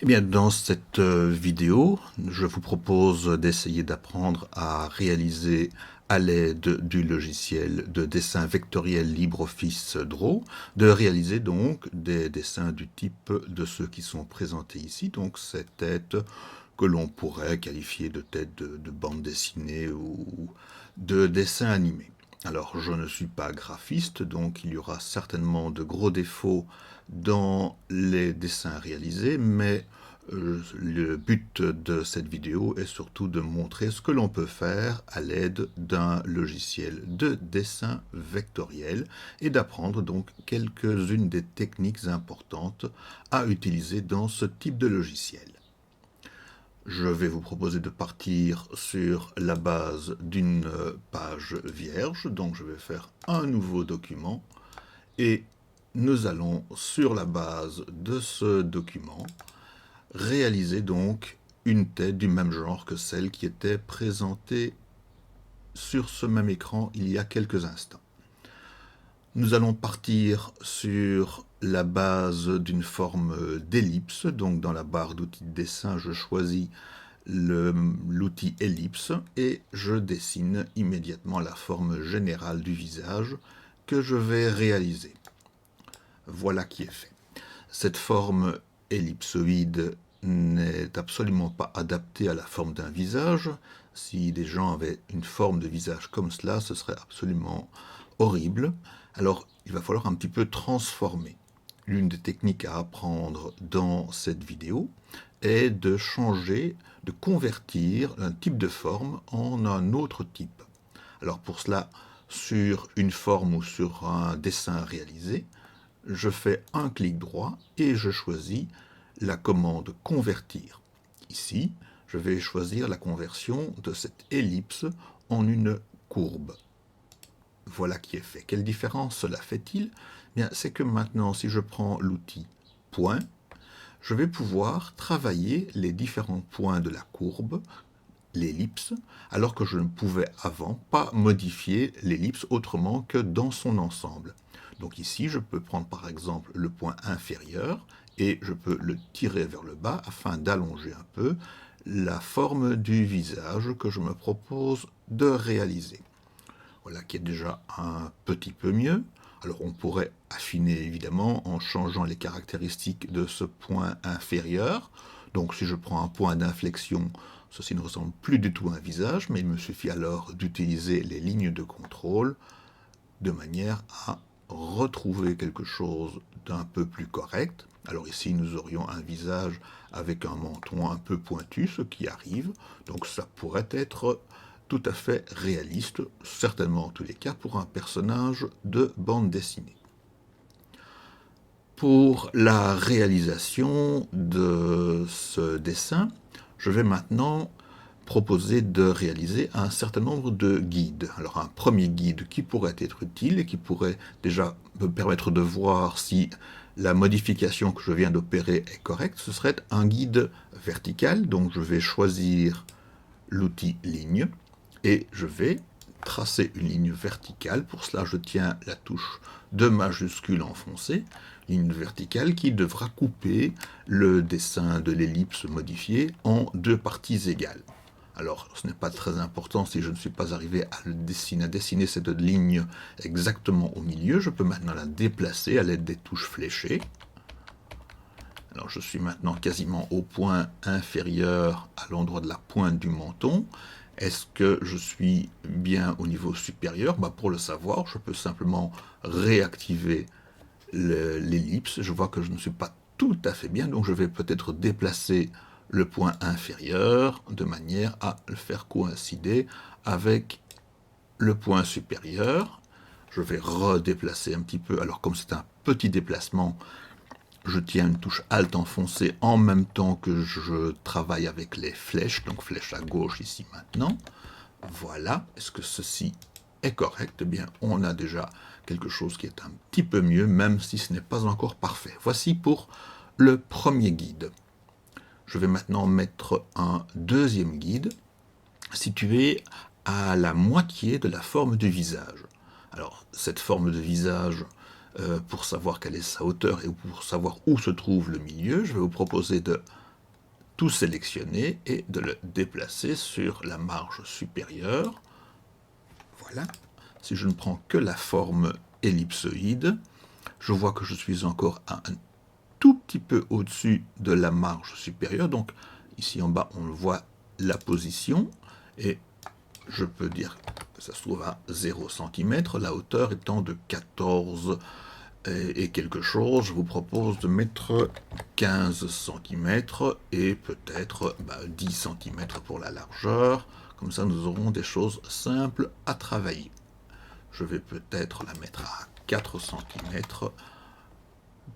Eh bien, dans cette vidéo, je vous propose d'essayer d'apprendre à réaliser à l'aide du logiciel de dessin vectoriel LibreOffice Draw, de réaliser donc des dessins du type de ceux qui sont présentés ici, donc ces têtes que l'on pourrait qualifier de têtes de bande dessinée ou de dessin animé. Alors, je ne suis pas graphiste, donc il y aura certainement de gros défauts dans les dessins réalisés, mais le but de cette vidéo est surtout de montrer ce que l'on peut faire à l'aide d'un logiciel de dessin vectoriel et d'apprendre donc quelques-unes des techniques importantes à utiliser dans ce type de logiciel. Je vais vous proposer de partir sur la base d'une page vierge, donc je vais faire un nouveau document et nous allons, sur la base de ce document, réaliser donc une tête du même genre que celle qui était présentée sur ce même écran il y a quelques instants. Nous allons partir sur la base d'une forme d'ellipse, donc dans la barre d'outils de dessin, je choisis l'outil ellipse et je dessine immédiatement la forme générale du visage que je vais réaliser. Voilà qui est fait. Cette forme ellipsoïde n'est absolument pas adaptée à la forme d'un visage. Si des gens avaient une forme de visage comme cela, ce serait absolument horrible. Alors, il va falloir un petit peu transformer. L'une des techniques à apprendre dans cette vidéo est de changer, de convertir un type de forme en un autre type. Alors pour cela, sur une forme ou sur un dessin réalisé, je fais un clic droit et je choisis la commande convertir. Ici, je vais choisir la conversion de cette ellipse en une courbe. Voilà qui est fait. Quelle différence cela fait-il? Bien, c'est que maintenant, si je prends l'outil point, je vais pouvoir travailler les différents points de la courbe, l'ellipse, alors que je ne pouvais avant pas modifier l'ellipse autrement que dans son ensemble. Donc ici, je peux prendre par exemple le point inférieur et je peux le tirer vers le bas afin d'allonger un peu la forme du visage que je me propose de réaliser. Voilà qui est déjà un petit peu mieux. Alors on pourrait affiner évidemment en changeant les caractéristiques de ce point inférieur. Donc si je prends un point d'inflexion, ceci ne ressemble plus du tout à un visage, mais il me suffit alors d'utiliser les lignes de contrôle de manière à retrouver quelque chose d'un peu plus correct. Alors ici nous aurions un visage avec un menton un peu pointu, ce qui arrive, donc ça pourrait être tout à fait réaliste, certainement en tous les cas pour un personnage de bande dessinée. Pour la réalisation de ce dessin, je vais maintenant proposer de réaliser un certain nombre de guides. Alors un premier guide qui pourrait être utile et qui pourrait déjà me permettre de voir si la modification que je viens d'opérer est correcte, ce serait un guide vertical. Donc je vais choisir l'outil ligne et je vais tracer une ligne verticale. Pour cela, je tiens la touche de majuscule enfoncée, ligne verticale qui devra couper le dessin de l'ellipse modifié en deux parties égales. Alors, ce n'est pas très important si je ne suis pas arrivé à dessiner cette ligne exactement au milieu. Je peux maintenant la déplacer à l'aide des touches fléchées. Alors, je suis maintenant quasiment au point inférieur à l'endroit de la pointe du menton. Est-ce que je suis bien au niveau supérieur? Pour le savoir, je peux simplement réactiver l'ellipse. Je vois que je ne suis pas tout à fait bien, donc je vais peut-être déplacer le point inférieur de manière à le faire coïncider avec le point supérieur. Je vais redéplacer un petit peu. Alors comme c'est un petit déplacement, je tiens une touche Alt enfoncée en même temps que je travaille avec les flèches, donc flèche à gauche ici maintenant. Voilà, est-ce que ceci est correct? Eh bien, on a déjà quelque chose qui est un petit peu mieux, même si ce n'est pas encore parfait. Voici pour le premier guide. Je vais maintenant mettre un deuxième guide situé à la moitié de la forme du visage. Alors, cette forme de visage, pour savoir quelle est sa hauteur et pour savoir où se trouve le milieu, je vais vous proposer de tout sélectionner et de le déplacer sur la marge supérieure. Voilà. Si je ne prends que la forme ellipsoïde, je vois que je suis encore un tout petit peu au-dessus de la marge supérieure. Donc ici en bas, on voit la position et je peux dire que ça se trouve à 0 cm, la hauteur étant de 14 et quelque chose. Je vous propose de mettre 15 cm et peut-être 10 cm pour la largeur. Comme ça, nous aurons des choses simples à travailler. Je vais peut-être la mettre à 4 cm,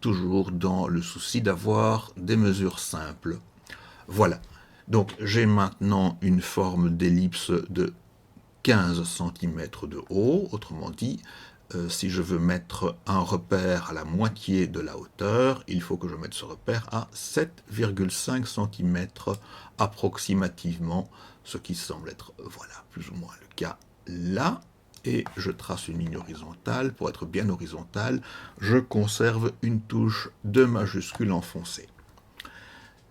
toujours dans le souci d'avoir des mesures simples. Voilà. Donc j'ai maintenant une forme d'ellipse de 15 cm de haut. Autrement dit, si je veux mettre un repère à la moitié de la hauteur, il faut que je mette ce repère à 7,5 cm approximativement, ce qui semble être, voilà, plus ou moins le cas là. Et je trace une ligne horizontale. Pour être bien horizontale, je conserve une touche de majuscule enfoncée.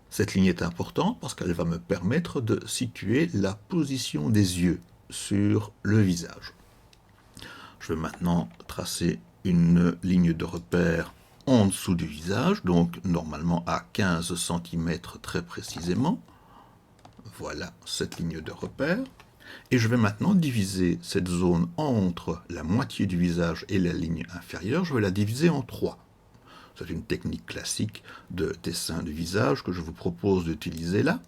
Cette ligne est importante parce qu'elle va me permettre de situer la position des yeux sur le visage. Je vais maintenant tracer une ligne de repère en dessous du visage, donc normalement à 15 cm très précisément. Voilà cette ligne de repère. Et je vais maintenant diviser cette zone entre la moitié du visage et la ligne inférieure. Je vais la diviser en 3. C'est une technique classique de dessin du visage que je vous propose d'utiliser là.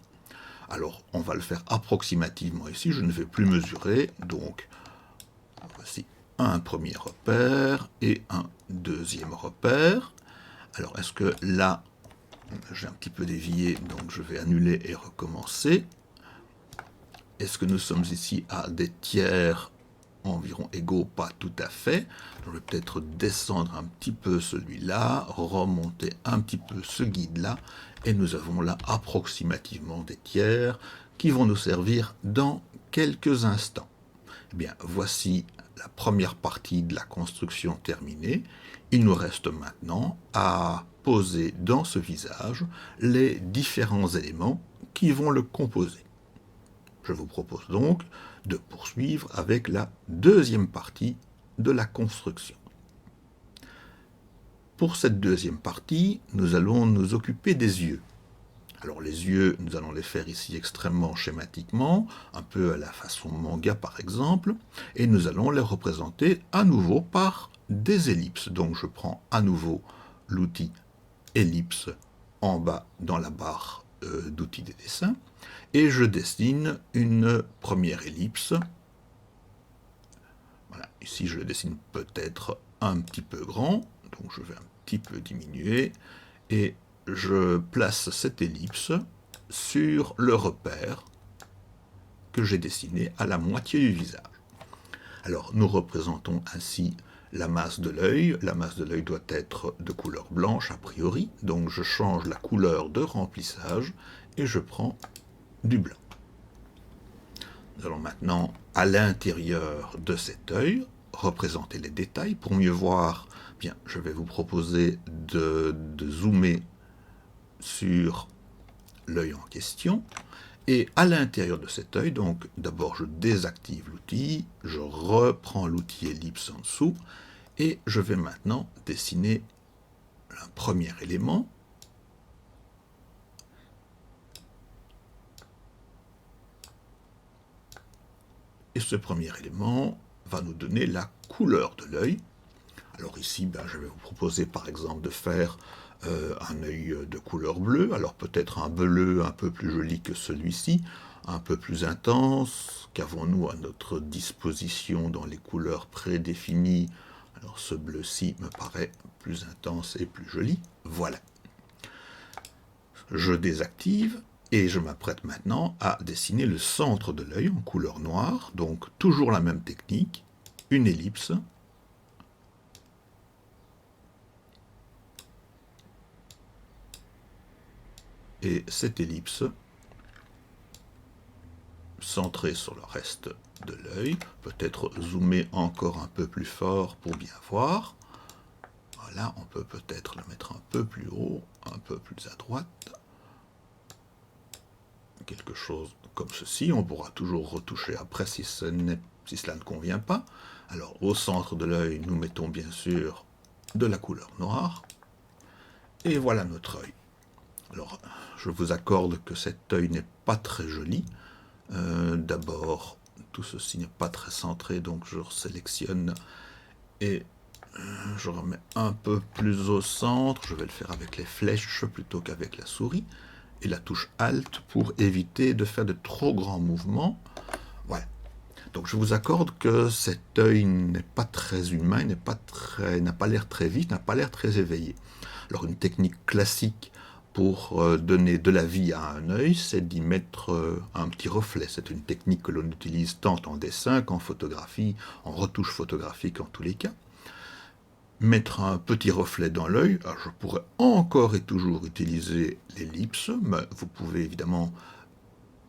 Alors, on va le faire approximativement ici. Je ne vais plus mesurer. Donc, voici un premier repère et un deuxième repère. Alors, est-ce que là, j'ai un petit peu dévié, donc je vais annuler et recommencer. Est-ce que nous sommes ici à des tiers environ égaux? Pas tout à fait. Je vais peut-être descendre un petit peu celui-là, remonter un petit peu ce guide-là, et nous avons là approximativement des tiers qui vont nous servir dans quelques instants. Eh bien, voici la première partie de la construction terminée. Il nous reste maintenant à poser dans ce visage les différents éléments qui vont le composer. Je vous propose donc de poursuivre avec la deuxième partie de la construction. Pour cette deuxième partie, nous allons nous occuper des yeux. Alors les yeux, nous allons les faire ici extrêmement schématiquement, un peu à la façon manga par exemple, et nous allons les représenter à nouveau par des ellipses. Donc je prends à nouveau l'outil ellipse en bas dans la barre d'outils des dessins, et je dessine une première ellipse. Voilà, ici je le dessine peut-être un petit peu grand, donc je vais un petit peu diminuer, et je place cette ellipse sur le repère que j'ai dessiné à la moitié du visage. Alors nous représentons ainsi la masse de l'œil. La masse de l'œil doit être de couleur blanche a priori, donc je change la couleur de remplissage et je prends du blanc. Nous allons maintenant, à l'intérieur de cet œil, représenter les détails. Pour mieux voir, bien, je vais vous proposer de zoomer sur l'œil en question. Et à l'intérieur de cet œil, donc d'abord je désactive l'outil, je reprends l'outil ellipse en dessous, et je vais maintenant dessiner un premier élément. Et ce premier élément va nous donner la couleur de l'œil. Alors ici, je vais vous proposer par exemple de faire un œil de couleur bleue. Alors peut-être un bleu un peu plus joli que celui-ci, un peu plus intense. Qu'avons-nous à notre disposition dans les couleurs prédéfinies? Alors ce bleu-ci me paraît plus intense et plus joli. Voilà. Je désactive. Et je m'apprête maintenant à dessiner le centre de l'œil en couleur noire, donc toujours la même technique, une ellipse. Et cette ellipse, centrée sur le reste de l'œil, peut-être zoomer encore un peu plus fort pour bien voir. Voilà, on peut peut-être le mettre un peu plus haut, un peu plus à droite. quelque chose comme ceci. On pourra toujours retoucher après si cela ne convient pas. Alors au centre de l'œil, nous mettons bien sûr de la couleur noire. Et voilà notre œil. Alors je vous accorde que cet œil n'est pas très joli. D'abord, tout ceci n'est pas très centré, donc je sélectionne et je remets un peu plus au centre. Je vais le faire avec les flèches plutôt qu'avec la souris. Et la touche Alt pour éviter de faire de trop grands mouvements. Voilà. Donc je vous accorde que cet œil n'est pas très humain, n'a pas l'air très vif, n'a pas l'air très éveillé. Alors une technique classique pour donner de la vie à un œil, c'est d'y mettre un petit reflet. C'est une technique que l'on utilise tant en dessin qu'en photographie, en retouche photographique en tous les cas. Mettre un petit reflet dans l'œil, je pourrais encore et toujours utiliser l'ellipse, mais vous pouvez évidemment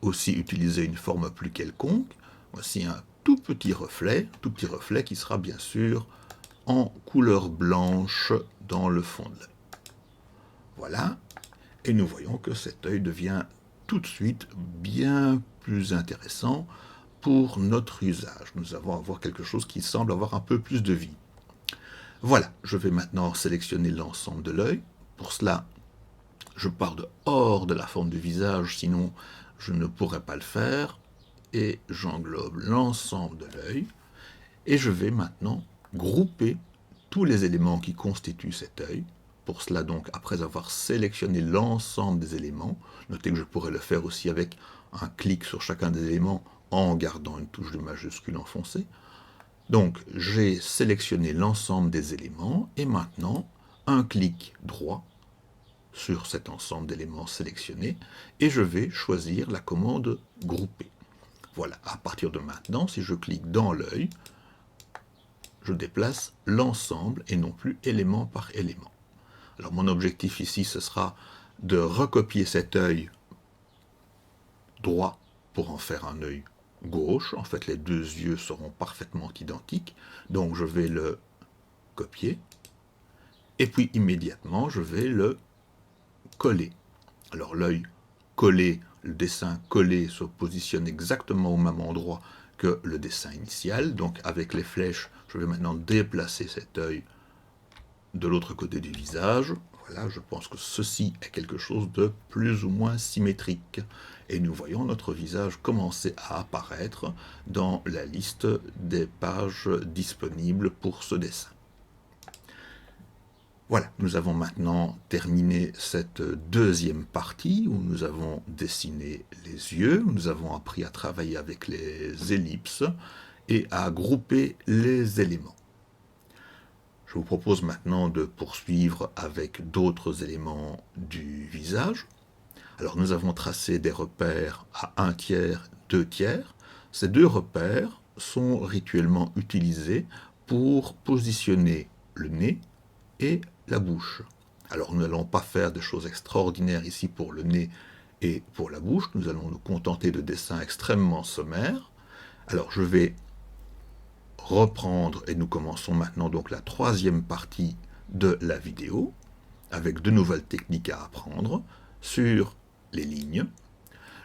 aussi utiliser une forme plus quelconque. Voici un tout petit reflet qui sera bien sûr en couleur blanche dans le fond de l'œil. Voilà, et nous voyons que cet œil devient tout de suite bien plus intéressant pour notre usage. Nous allons avoir quelque chose qui semble avoir un peu plus de vie. Voilà, je vais maintenant sélectionner l'ensemble de l'œil. Pour cela, je pars hors de la forme du visage, sinon je ne pourrais pas le faire. Et j'englobe l'ensemble de l'œil. Et je vais maintenant grouper tous les éléments qui constituent cet œil. Pour cela, donc, après avoir sélectionné l'ensemble des éléments, notez que je pourrais le faire aussi avec un clic sur chacun des éléments en gardant une touche de majuscule enfoncée. Donc, j'ai sélectionné l'ensemble des éléments et maintenant, un clic droit sur cet ensemble d'éléments sélectionnés et je vais choisir la commande grouper. Voilà, à partir de maintenant, si je clique dans l'œil, je déplace l'ensemble et non plus élément par élément. Alors, mon objectif ici, ce sera de recopier cet œil droit pour en faire un œil gauche. En fait, les deux yeux seront parfaitement identiques. Donc, je vais le copier. Et puis, immédiatement, je vais le coller. Alors, l'œil collé, le dessin collé se positionne exactement au même endroit que le dessin initial. Donc, avec les flèches, je vais maintenant déplacer cet œil de l'autre côté du visage. Voilà, je pense que ceci est quelque chose de plus ou moins symétrique. Et nous voyons notre visage commencer à apparaître dans la liste des pages disponibles pour ce dessin. Voilà, nous avons maintenant terminé cette deuxième partie où nous avons dessiné les yeux, nous avons appris à travailler avec les ellipses et à grouper les éléments. Je vous propose maintenant de poursuivre avec d'autres éléments du visage. Alors nous avons tracé des repères à 1/3, 2/3. Ces deux repères sont rituellement utilisés pour positionner le nez et la bouche. Alors nous n'allons pas faire de choses extraordinaires ici pour le nez et pour la bouche. Nous allons nous contenter de dessins extrêmement sommaires. Alors je vais reprendre et nous commençons maintenant donc la troisième partie de la vidéo avec de nouvelles techniques à apprendre sur les lignes.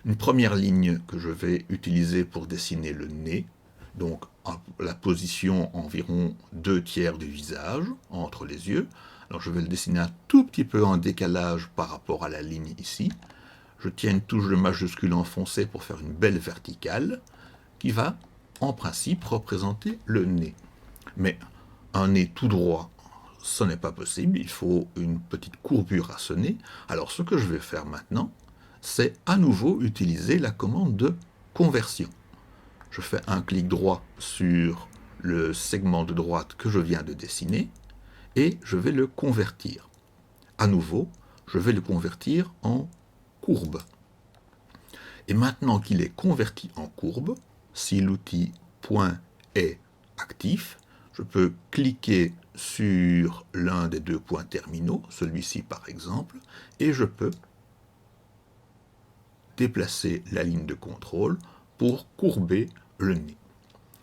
Une première ligne que je vais utiliser pour dessiner le nez, donc à la position environ 2/3 du visage entre les yeux. Alors je vais le dessiner un tout petit peu en décalage par rapport à la ligne ici. Je tiens une touche de majuscule enfoncée pour faire une belle verticale qui va en principe représenter le nez. Mais un nez tout droit, ce n'est pas possible, il faut une petite courbure à ce nez. Alors ce que je vais faire maintenant, c'est à nouveau utiliser la commande de conversion. Je fais un clic droit sur le segment de droite que je viens de dessiner et je vais le convertir. À nouveau, je vais le convertir en courbe. Et maintenant qu'il est converti en courbe, si l'outil point est actif, je peux cliquer sur l'un des deux points terminaux, celui-ci par exemple, et je peux déplacer la ligne de contrôle pour courber le nez.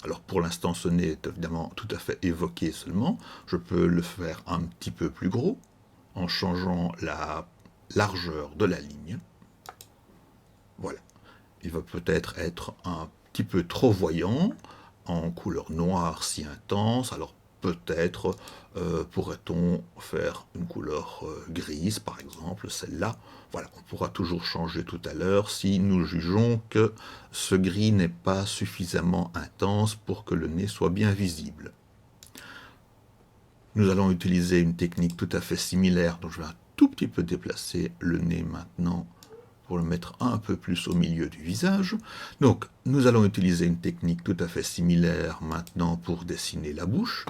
Alors pour l'instant ce nez est évidemment tout à fait évoqué seulement, je peux le faire un petit peu plus gros en changeant la largeur de la ligne. Voilà. Il va peut-être être un petit peu trop voyant, en couleur noire si intense, alors peut-être pourrait-on faire une couleur grise, par exemple, celle-là. Voilà, on pourra toujours changer tout à l'heure si nous jugeons que ce gris n'est pas suffisamment intense pour que le nez soit bien visible. Nous allons utiliser une technique tout à fait similaire, donc je vais un tout petit peu déplacer le nez maintenant pour le mettre un peu plus au milieu du visage. Donc, nous allons utiliser une technique tout à fait similaire maintenant pour dessiner la bouche.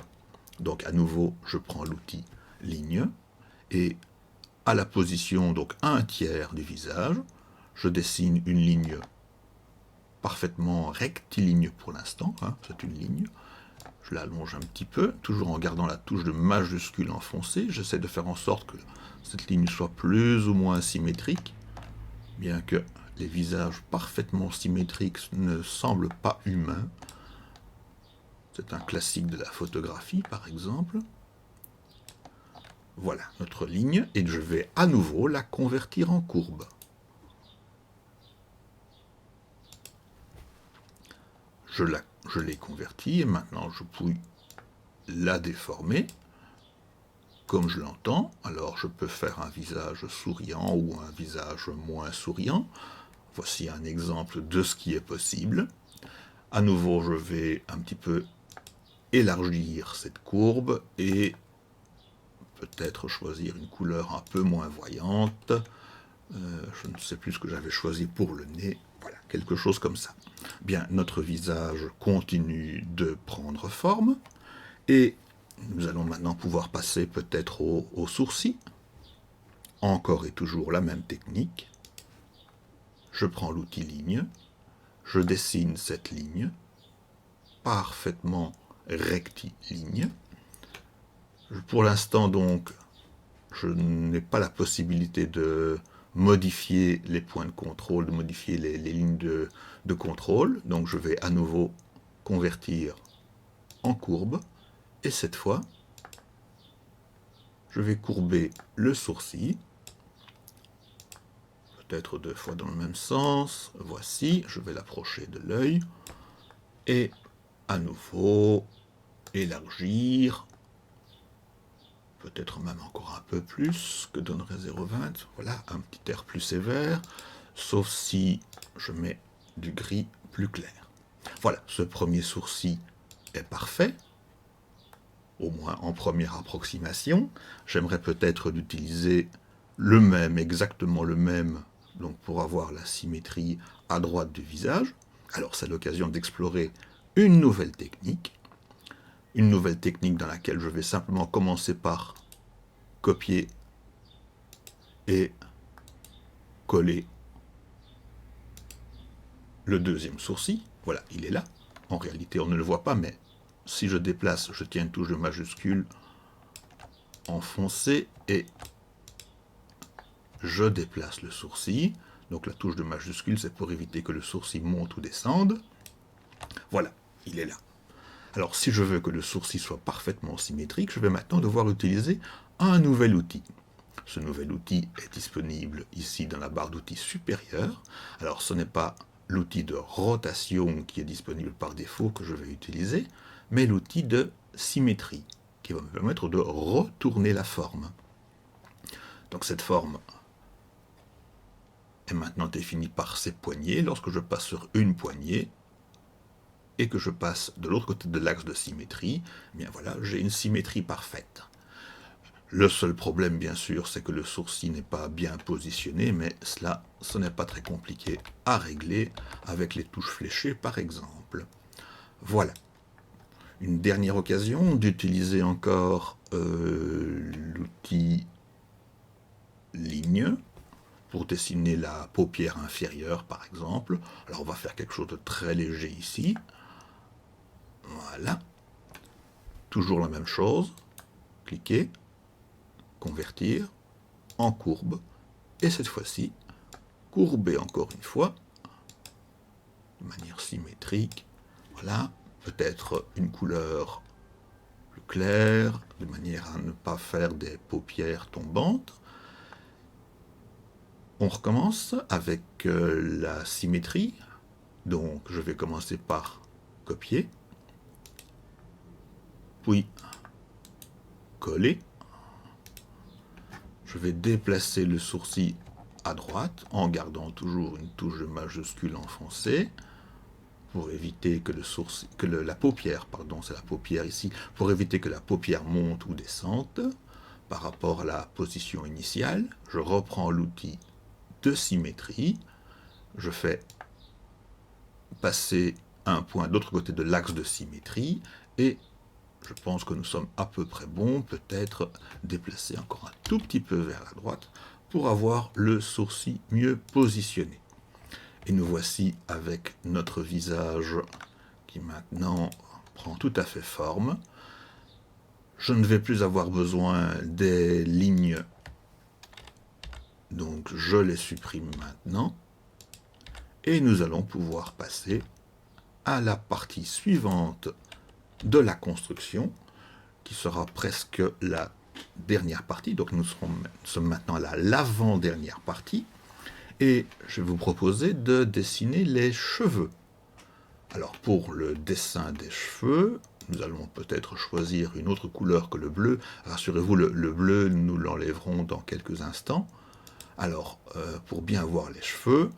Donc, à nouveau, je prends l'outil ligne et à la position, donc 1/3 du visage, je dessine une ligne parfaitement rectiligne pour l'instant, hein, c'est une ligne. Je l'allonge un petit peu, toujours en gardant la touche de majuscule enfoncée. J'essaie de faire en sorte que cette ligne soit plus ou moins symétrique, bien que les visages parfaitement symétriques ne semblent pas humains. C'est un classique de la photographie, par exemple. Voilà notre ligne, et je vais à nouveau la convertir en courbe. Je l'ai convertie, et maintenant je puis la déformer comme je l'entends. Alors je peux faire un visage souriant ou un visage moins souriant. Voici un exemple de ce qui est possible. À nouveau, je vais un petit peu élargir cette courbe et peut-être choisir une couleur un peu moins voyante. Je ne sais plus ce que j'avais choisi pour le nez. Voilà, quelque chose comme ça. Bien, notre visage continue de prendre forme et nous allons maintenant pouvoir passer peut-être aux sourcils. Encore et toujours la même technique. Je prends l'outil ligne, je dessine cette ligne, parfaitement rectiligne. Pour l'instant donc, je n'ai pas la possibilité de modifier les points de contrôle, de modifier les lignes de contrôle. Donc je vais à nouveau convertir en courbe. Et cette fois, je vais courber le sourcil. Peut-être 2 fois dans le même sens. Voici, je vais l'approcher de l'œil. Et à nouveau, élargir. Peut-être même encore un peu plus que donnerait 0,20. Voilà, un petit air plus sévère. Sauf si je mets du gris plus clair. Voilà, ce premier sourcil est parfait. Au moins en première approximation. J'aimerais peut-être d'utiliser le même, exactement le même, donc pour avoir la symétrie à droite du visage. Alors c'est l'occasion d'explorer une nouvelle technique dans laquelle je vais simplement commencer par copier et coller le deuxième sourcil. Voilà, il est là. En réalité, on ne le voit pas, mais si je déplace, je tiens une touche de majuscule enfoncée et je déplace le sourcil. Donc la touche de majuscule, c'est pour éviter que le sourcil monte ou descende. Voilà, il est là. Alors si je veux que le sourcil soit parfaitement symétrique, je vais maintenant devoir utiliser un nouvel outil. Ce nouvel outil est disponible ici dans la barre d'outils supérieure. Alors ce n'est pas l'outil de rotation qui est disponible par défaut que je vais utiliser, mais l'outil de symétrie qui va me permettre de retourner la forme. Donc cette forme est maintenant définie par ces poignées. Lorsque je passe sur une poignée et que je passe de l'autre côté de l'axe de symétrie, eh bien voilà, j'ai une symétrie parfaite. Le seul problème, bien sûr, c'est que le sourcil n'est pas bien positionné, mais cela, ce n'est pas très compliqué à régler avec les touches fléchées, par exemple. Voilà. Une dernière occasion d'utiliser encore l'outil ligne pour dessiner la paupière inférieure, par exemple. Alors, on va faire quelque chose de très léger ici. Voilà. Toujours la même chose. Cliquez. Convertir en courbe, et cette fois-ci, courber encore une fois, de manière symétrique, voilà, peut-être une couleur plus claire, de manière à ne pas faire des paupières tombantes, On recommence avec la symétrie. Donc je vais commencer par copier, puis coller. Je vais déplacer le sourcil à droite en gardant toujours une touche de majuscule enfoncée pour éviter que la paupière, pardon, c'est la paupière ici, pour éviter que la paupière monte ou descende par rapport à la position initiale. Je reprends l'outil de symétrie, je fais passer un point de l'autre côté de l'axe de symétrie et je pense que nous sommes à peu près bons, peut-être déplacer encore un tout petit peu vers la droite pour avoir le sourcil mieux positionné. Et nous voici avec notre visage qui maintenant prend tout à fait forme. Je ne vais plus avoir besoin des lignes, donc je les supprime maintenant. Et nous allons pouvoir passer à la partie suivante de la construction, qui sera presque la dernière partie. Donc nous sommes maintenant à l'avant-dernière partie. Et je vais vous proposer de dessiner les cheveux. Alors pour le dessin des cheveux, nous allons peut-être choisir une autre couleur que le bleu. Rassurez-vous, le bleu, nous l'enlèverons dans quelques instants. Alors, pour bien voir les cheveux,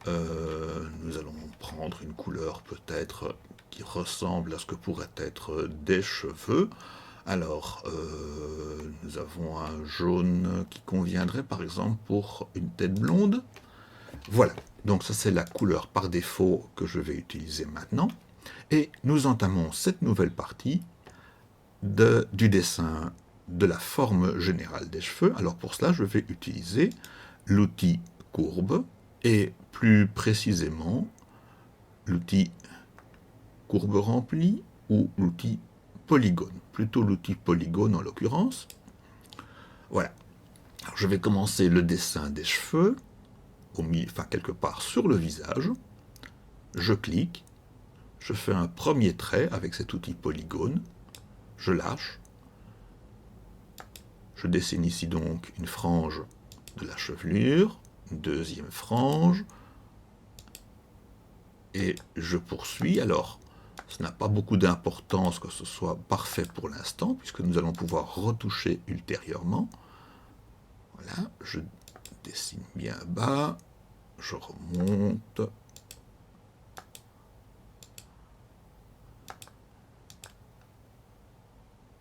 nous allons prendre une couleur peut-être qui ressemble à ce que pourrait être des cheveux. Alors, nous avons un jaune qui conviendrait par exemple pour une tête blonde. Voilà, donc ça c'est la couleur par défaut que je vais utiliser maintenant. Et nous entamons cette nouvelle partie du dessin de la forme générale des cheveux. Alors pour cela, je vais utiliser l'outil courbe et plus précisément l'outil courbe remplie ou l'outil polygone. Plutôt l'outil polygone en l'occurrence. Voilà. Alors je vais commencer le dessin des cheveux, quelque part sur le visage. Je clique, je fais un premier trait avec cet outil polygone, je lâche, je dessine ici donc une frange de la chevelure, une deuxième frange, et je poursuis. Alors, ce n'a pas beaucoup d'importance que ce soit parfait pour l'instant, puisque nous allons pouvoir retoucher ultérieurement. Voilà, je dessine bien bas, je remonte.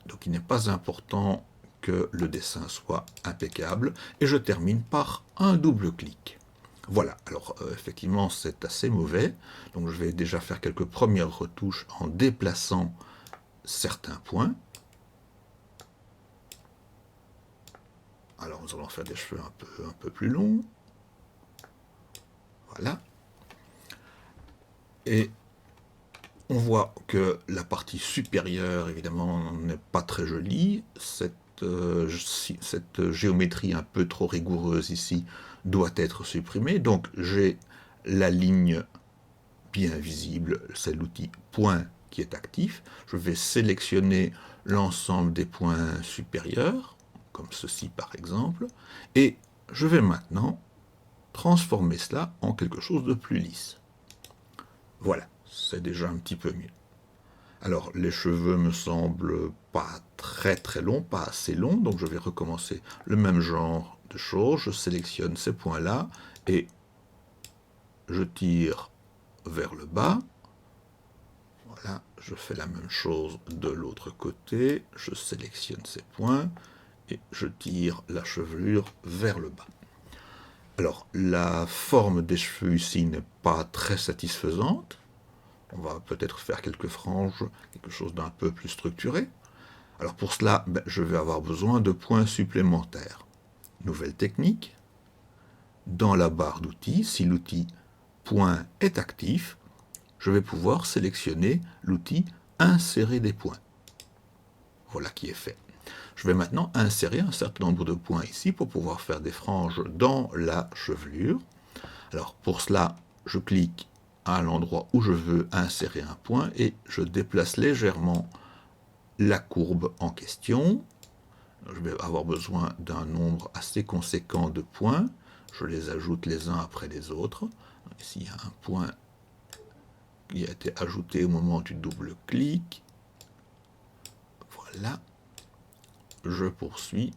Donc il n'est pas important que le dessin soit impeccable. Et je termine par un double clic. Voilà, alors effectivement c'est assez mauvais. Donc je vais déjà faire quelques premières retouches en déplaçant certains points. Alors nous allons faire des cheveux un peu plus longs. Voilà. Et on voit que la partie supérieure, évidemment, n'est pas très jolie. Cette géométrie un peu trop rigoureuse ici doit être supprimée. Donc j'ai la ligne bien visible, c'est l'outil point qui est actif. Je vais sélectionner l'ensemble des points supérieurs, comme ceci par exemple, et je vais maintenant transformer cela en quelque chose de plus lisse. Voilà, c'est déjà un petit peu mieux. Alors, les cheveux me semblent pas très longs, pas assez longs, donc je vais recommencer le même genre de choses. Je sélectionne ces points-là et je tire vers le bas. Voilà, je fais la même chose de l'autre côté. Je sélectionne ces points et je tire la chevelure vers le bas. Alors, la forme des cheveux ici n'est pas très satisfaisante. On va peut-être faire quelques franges, quelque chose d'un peu plus structuré. Alors pour cela, je vais avoir besoin de points supplémentaires. Nouvelle technique. Dans la barre d'outils, si l'outil point est actif, je vais pouvoir sélectionner l'outil insérer des points. Voilà qui est fait. Je vais maintenant insérer un certain nombre de points ici pour pouvoir faire des franges dans la chevelure. Alors pour cela, je clique à l'endroit où je veux insérer un point et je déplace légèrement la courbe en question. Je vais avoir besoin d'un nombre assez conséquent de points. je les ajoute les uns après les autres. Ici, il y a un point qui a été ajouté au moment du double clic. Voilà. Je poursuis.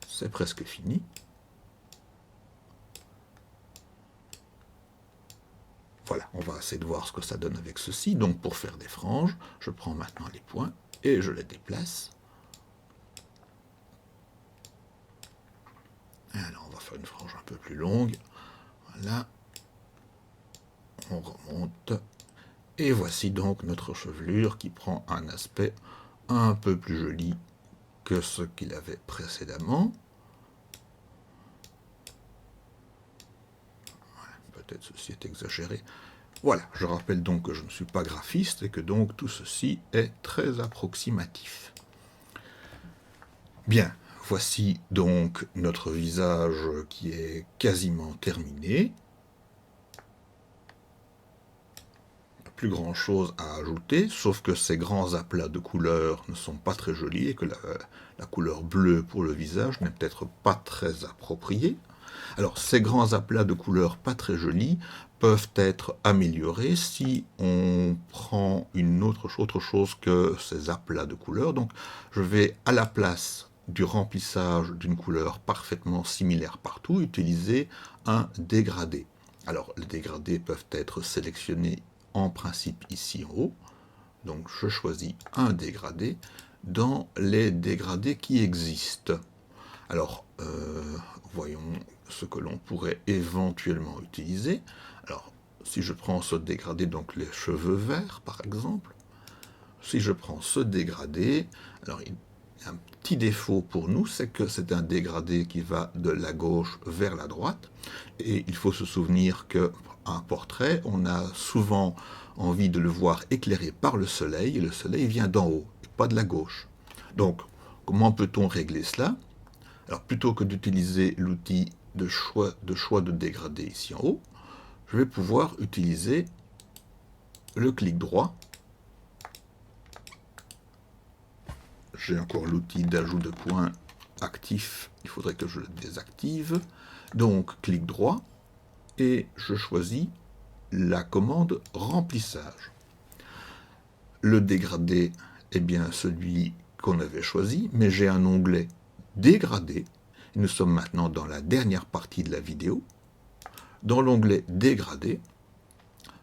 C'est presque fini. Voilà, on va essayer de voir ce que ça donne avec ceci. Donc pour faire des franges, je prends maintenant les points et je les déplace. Alors on va faire une frange un peu plus longue. Voilà. On remonte. Et voici donc notre chevelure qui prend un aspect un peu plus joli que ce qu'il avait précédemment. Peut-être ceci est exagéré. Voilà, je rappelle donc que je ne suis pas graphiste et que donc tout ceci est très approximatif. Bien, voici donc notre visage qui est quasiment terminé. Plus grand chose à ajouter, sauf que ces grands aplats de couleurs ne sont pas très jolis et que la couleur bleue pour le visage n'est peut-être pas très appropriée. Alors, ces grands aplats de couleurs pas très jolis peuvent être améliorés si on prend autre chose que ces aplats de couleurs. Donc, je vais, à la place du remplissage d'une couleur parfaitement similaire partout, utiliser un dégradé. Alors, les dégradés peuvent être sélectionnés en principe ici en haut. Donc, je choisis un dégradé dans les dégradés qui existent. Alors, voyons ce que l'on pourrait éventuellement utiliser. Alors, si je prends ce dégradé, donc les cheveux verts, par exemple, si je prends ce dégradé, alors il y a un petit défaut pour nous, c'est que c'est un dégradé qui va de la gauche vers la droite, et il faut se souvenir qu'un portrait, on a souvent envie de le voir éclairé par le soleil, et le soleil vient d'en haut, et pas de la gauche. Donc, comment peut-on régler cela ? Alors, plutôt que d'utiliser l'outil de choix de dégradé ici en haut, je vais pouvoir utiliser le clic droit. J'ai encore l'outil d'ajout de points actif, il faudrait que je le désactive. Donc, clic droit, et je choisis la commande remplissage. Le dégradé est bien celui qu'on avait choisi, mais j'ai un onglet dégradé. Nous sommes maintenant dans la dernière partie de la vidéo. Dans l'onglet dégradé,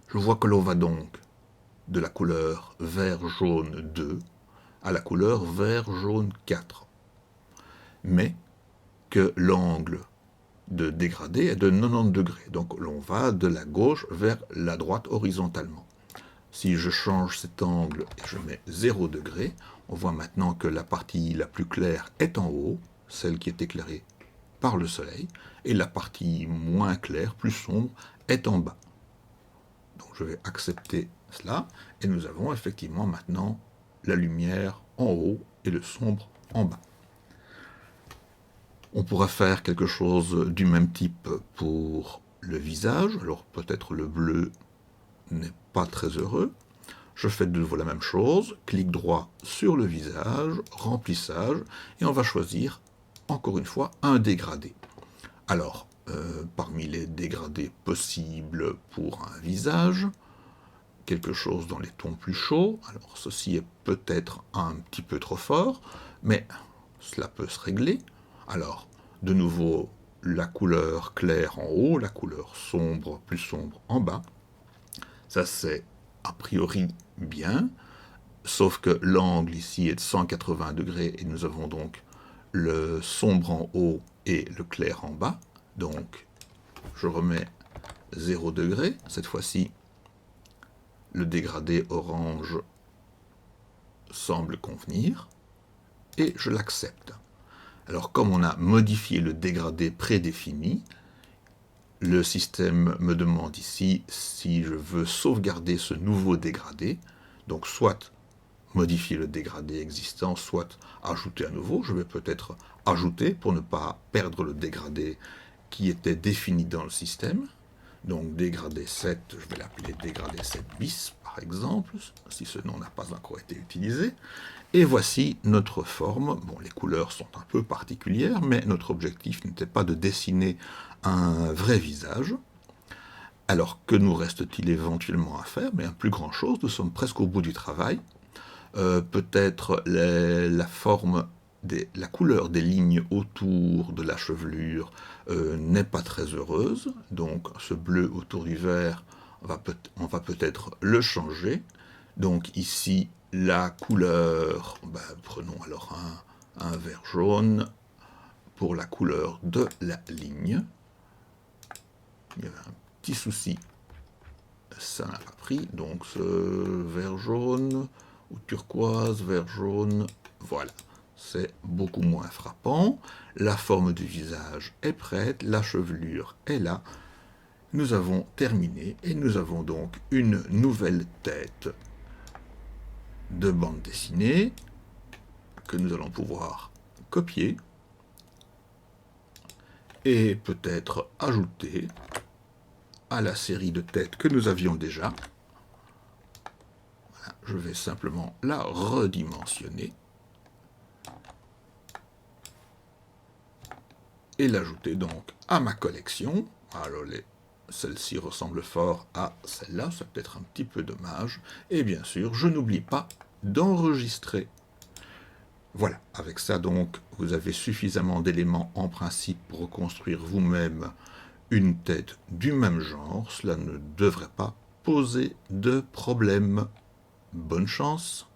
je vois que l'on va donc de la couleur vert-jaune 2 à la couleur vert-jaune 4. Mais que l'angle de dégradé est de 90 degrés. Donc l'on va de la gauche vers la droite horizontalement. Si je change cet angle et je mets 0 degré, on voit maintenant que la partie la plus claire est en haut, celle qui est éclairée par le soleil, et la partie moins claire, plus sombre, est en bas. Donc je vais accepter cela, et nous avons effectivement maintenant la lumière en haut et le sombre en bas. On pourra faire quelque chose du même type pour le visage, alors peut-être le bleu n'est pas très heureux. Je fais de nouveau la même chose, clic droit sur le visage, remplissage, et on va choisir, encore une fois, un dégradé. Alors, parmi les dégradés possibles pour un visage, quelque chose dans les tons plus chauds. Alors, ceci est peut-être un petit peu trop fort, mais cela peut se régler. Alors, de nouveau, la couleur claire en haut, la couleur sombre, plus sombre en bas. Ça, c'est a priori bien, sauf que l'angle ici est de 180 degrés et nous avons donc le sombre en haut et le clair en bas. Donc, je remets 0 degré. Cette fois-ci, le dégradé orange semble convenir et je l'accepte. Alors, comme on a modifié le dégradé prédéfini, le système me demande ici si je veux sauvegarder ce nouveau dégradé, donc soit modifier le dégradé existant, soit ajouter à nouveau. Je vais peut-être ajouter pour ne pas perdre le dégradé qui était défini dans le système. Donc dégradé 7, je vais l'appeler dégradé 7 bis par par exemple, si ce nom n'a pas encore été utilisé. Et voici notre forme. Bon, les couleurs sont un peu particulières, mais notre objectif n'était pas de dessiner un vrai visage. Alors, que nous reste-t-il éventuellement à faire? Mais plus grand chose, nous sommes presque au bout du travail. Peut-être la forme, la couleur des lignes autour de la chevelure n'est pas très heureuse, donc ce bleu autour du vert, on va peut-être le changer. Donc ici, la couleur, prenons alors un vert jaune pour la couleur de la ligne. Il y avait un petit souci, ça n'a pas pris, donc ce vert jaune, ou turquoise, vert jaune, voilà. C'est beaucoup moins frappant. La forme du visage est prête, la chevelure est là. Nous avons terminé et nous avons donc une nouvelle tête de bande dessinée que nous allons pouvoir copier et peut-être ajouter à la série de têtes que nous avions déjà. Voilà, je vais simplement la redimensionner et l'ajouter donc à ma collection. Alors celle-ci ressemble fort à celle-là, c'est peut-être un petit peu dommage. Et bien sûr, je n'oublie pas d'enregistrer. Voilà, avec ça donc, vous avez suffisamment d'éléments en principe pour reconstruire vous-même une tête du même genre. Cela ne devrait pas poser de problème. Bonne chance!